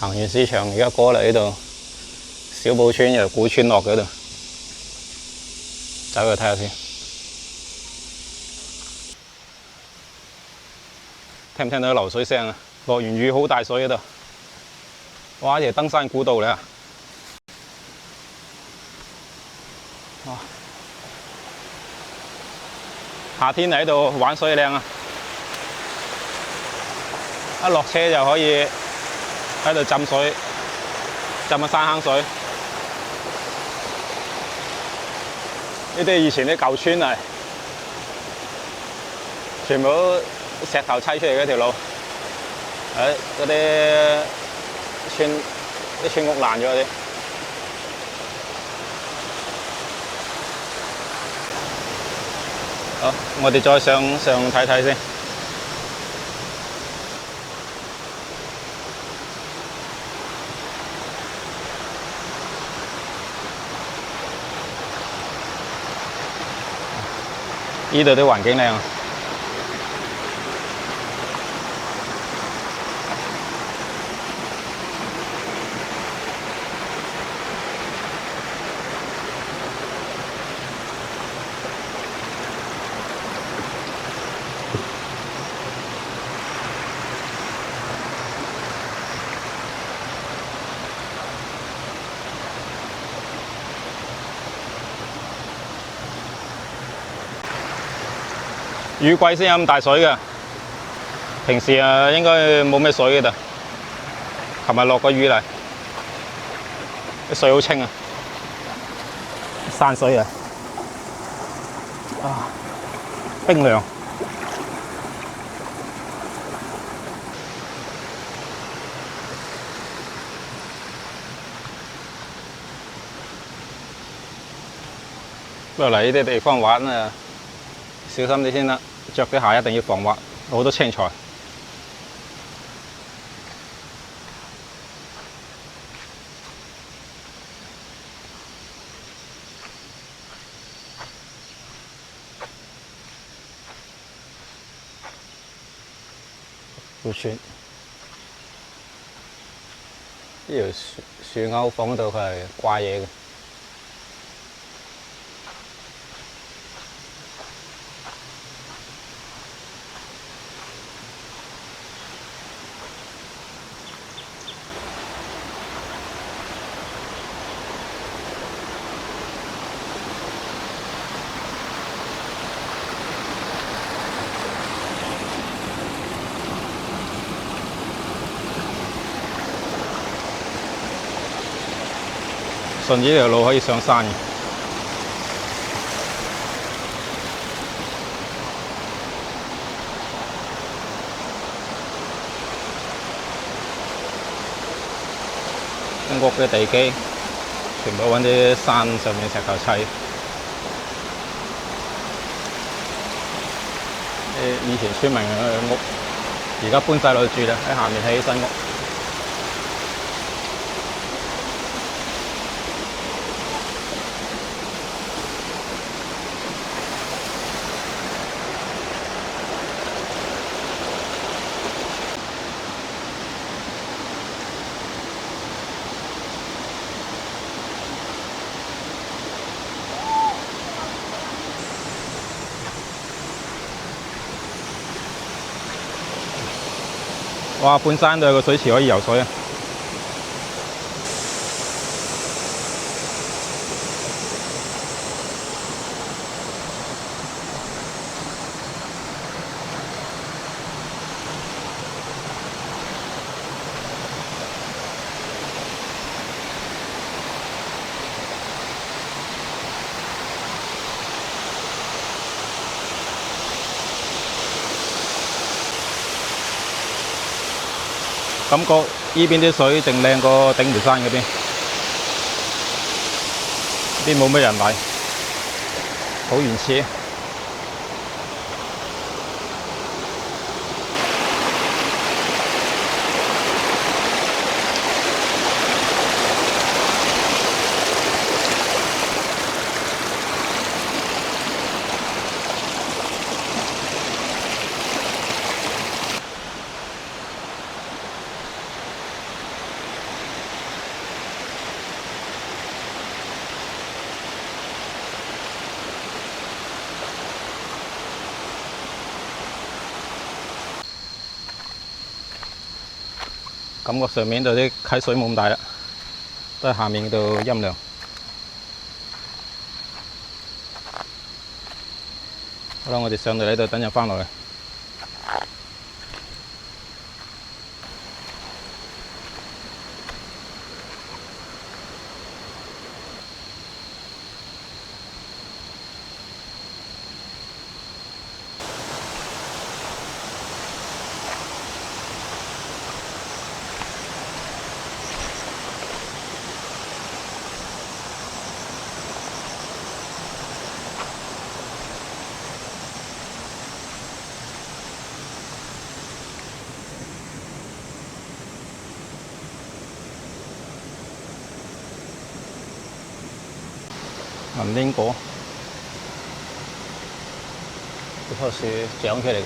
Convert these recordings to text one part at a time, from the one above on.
行完市場，而家過嚟呢度小埔村由古村落嗰度，走去睇下先。聽唔聽到流水聲啊？落完雨好大水喺度，哇！呢條登山古道嚟啊！哇！夏天嚟喺度玩水靚啊！一落車就可以喺度浸水，浸下山坑水。呢啲以前啲舊村嚟，全部都石頭砌出嚟嘅條路。嗰啲村屋爛咗嗰啲。好，我哋再上睇睇先。呢度啲環境靚啊！雨季先有咁大水嘅，平時應該冇咩水嘅咋。琴日落個雨嚟，啲水好清啊，山水啊，冰涼。不過嚟呢啲地方玩啊，小心啲先啦。着啲鞋一定要防滑，好多青菜。古村呢條樹鈎放到佢係掛嘢嘅。順住呢條路可以上山嘅。啲屋嘅地基全部揾啲山上面石頭砌。以前村民嘅屋，而家搬晒落去住啦，喺下面起新屋。哇！半山都有個水池可以游水啊！感覺呢邊啲水淨靚過鼎湖山嗰邊，呢邊冇乜人嚟，好原始。感覺上面度啲溪水冇咁大啦，都係下面度陰涼。好啦，我哋上到呢度等陣翻落嚟。銀鈴果，呢棵樹長出嚟。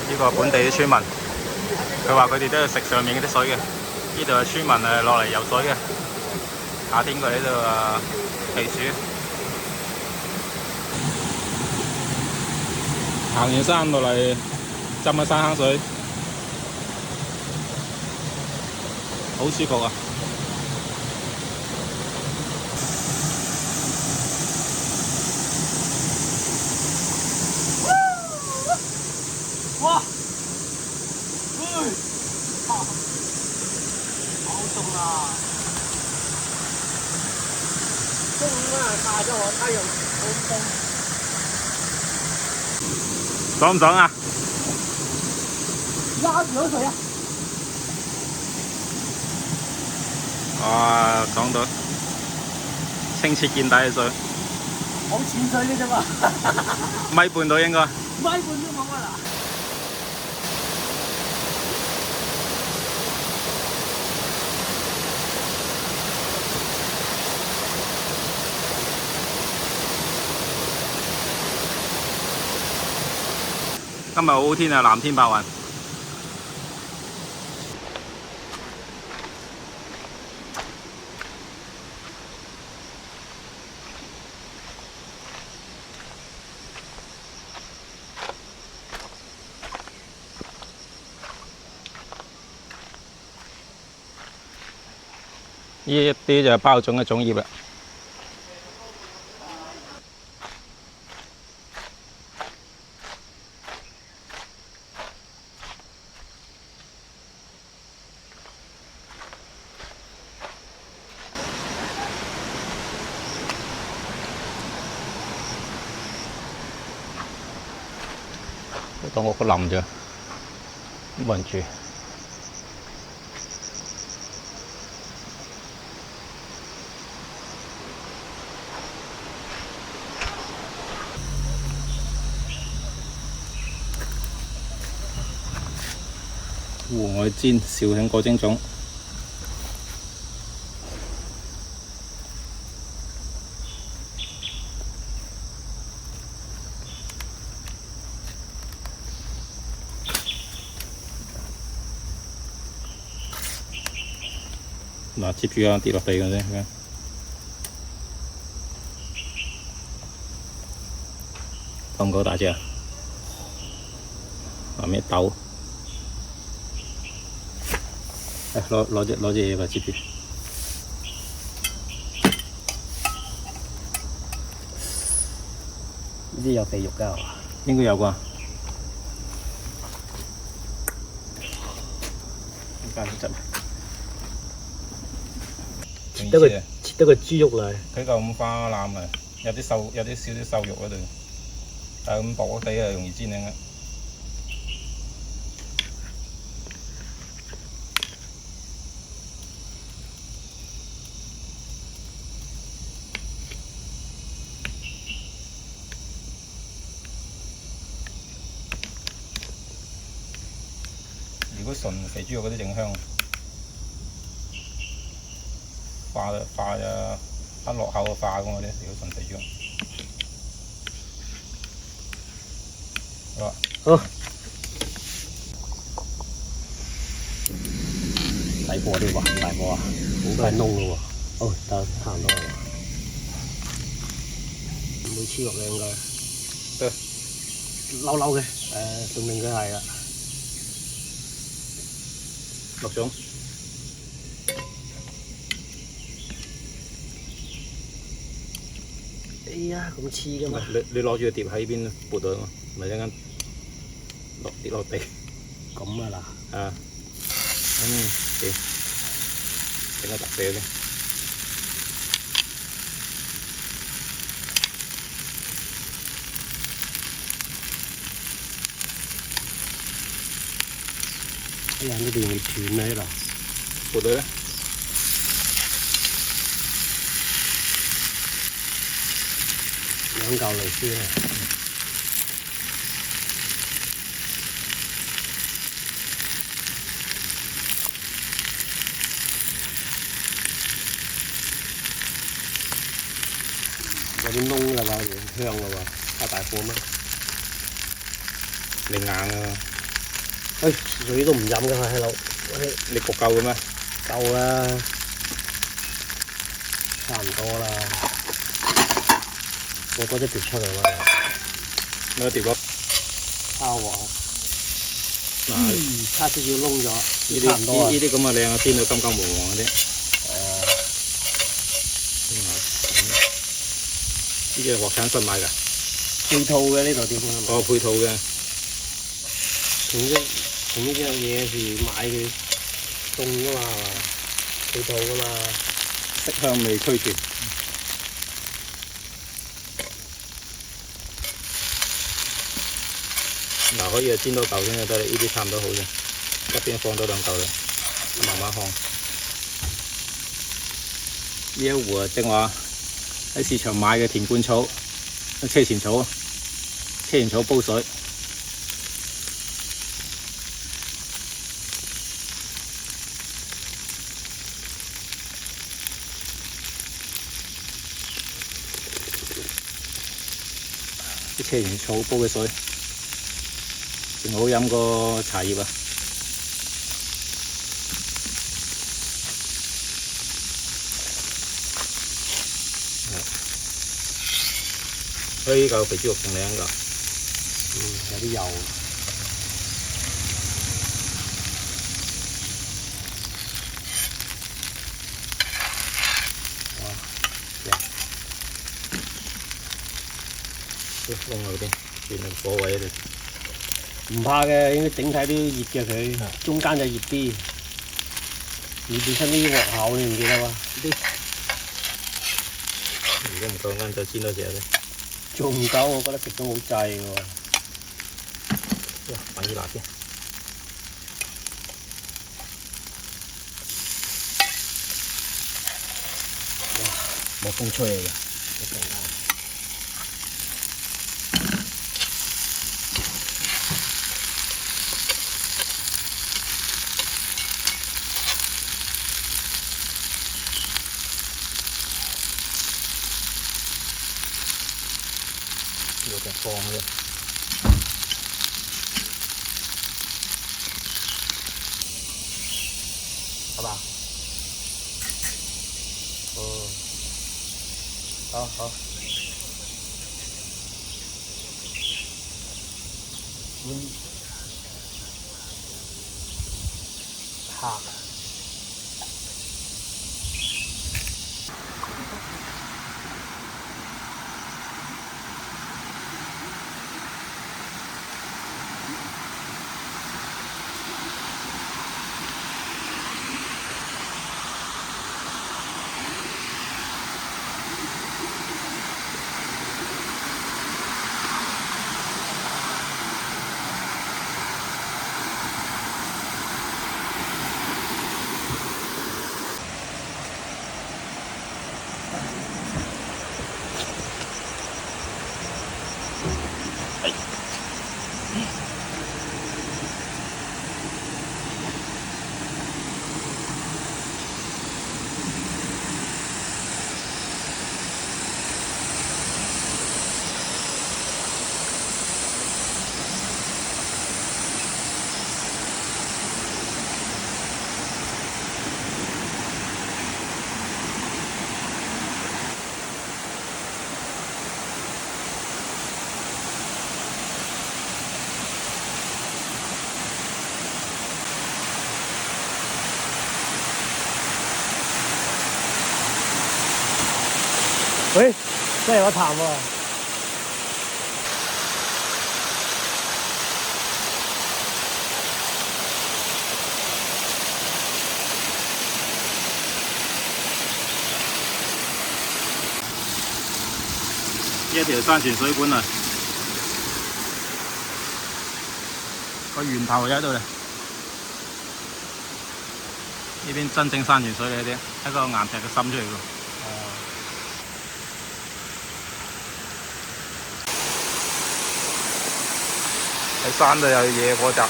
呢個係本地啲村民，佢話佢哋都係食上面嗰啲水嘅。呢度係村民落嚟游水嘅，夏天佢喺度避暑。行完山落嚟浸下山坑水。好舒服啊！哇！好凍啊！中午啊，曬咗我太陽好凍。爽唔爽啊？拉住咗水啊！哇，爽到清澈見底嘅水，好淺水嘅啫嘛，米半到應該。米半都冇啊嗱。今日好天啊，藍天白雲。呢一啲就係包種嘅種葉啦。當我個冧咗，冇人住。户外煎紹興果蒸粽，嗱接住啊跌落地嘅啫。咁高大隻，下面豆。攞隻嘢吧，接住。呢啲有地獄㗎，應該有啩。切得個豬肉嚟。佢嚿五花腩嚟，有啲少少瘦肉喺度，但係咁薄薄地啊，容易煎嘅。如果純肥豬肉嗰啲正香，化啊，翻落口化咁嗰啲，如果純肥豬肉。好。大貨啲喎，大貨啊，好快燶咯喎。哦，得差唔多啦。唔會黐落嘅應該。lâu lâu kìa tụi mình cái này ạ Lột xuống. Ây da, cũng chi cơ mà.你攞住個碟喺邊撥到啊嘛，咪一陣跌落地。咁啊嗱。啊，掂，整個特寫先。哎呀，呢邊會斷喺度。撥到咧。兩嚿嚟先啊！有啲燶啦喎，香啦喎，太大貨咩？你硬啊！誒，水都唔飲㗎嘛，喺度。你焗夠嘅咩？夠啦，差唔多啦。我嗰隻碟出嚟啦。咩個碟咯？烤黃。差少少燶咗。呢啲咁嘅靚啊，煎到金金黃黃嗰啲。呢啲係國產新買㗎。配套嘅呢度點樣？哦，配套嘅。同呢隻嘢是買嘅凍㗎嘛，係嘛？配套㗎嘛。色香味俱全。嗱，可以煎到嚿先就得啦，呢啲差唔多好嘅，側邊放多兩嚿啦，慢慢烘。呢一壺啊，正話喺市場買嘅田冠草、車前草，車前草煲水。啲車前草煲嘅水。仲好飲過茶葉啊！所以呢嚿肥豬肉仲靚㗎。有啲油。哇！燶啊嗰啲，轉到火位嗰度。唔怕嘅，應該整體都熱嘅佢，中間就熱啲。你本身啲鑊口你唔記得喎？如果唔夠啱就煎多隻咧。仲唔夠，我覺得食到好滯喎。揾啲辣先。冇風吹嚟嘅。有隻放嘅，好吧？哦，好。嚇！喂，真係有潭喎！呢一條山泉水管啊，個源頭就喺度咧。呢邊真正山泉水嚟啲，喺個岩石嘅滲出嚟㗎。喺山度有野果汁、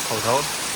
葡萄。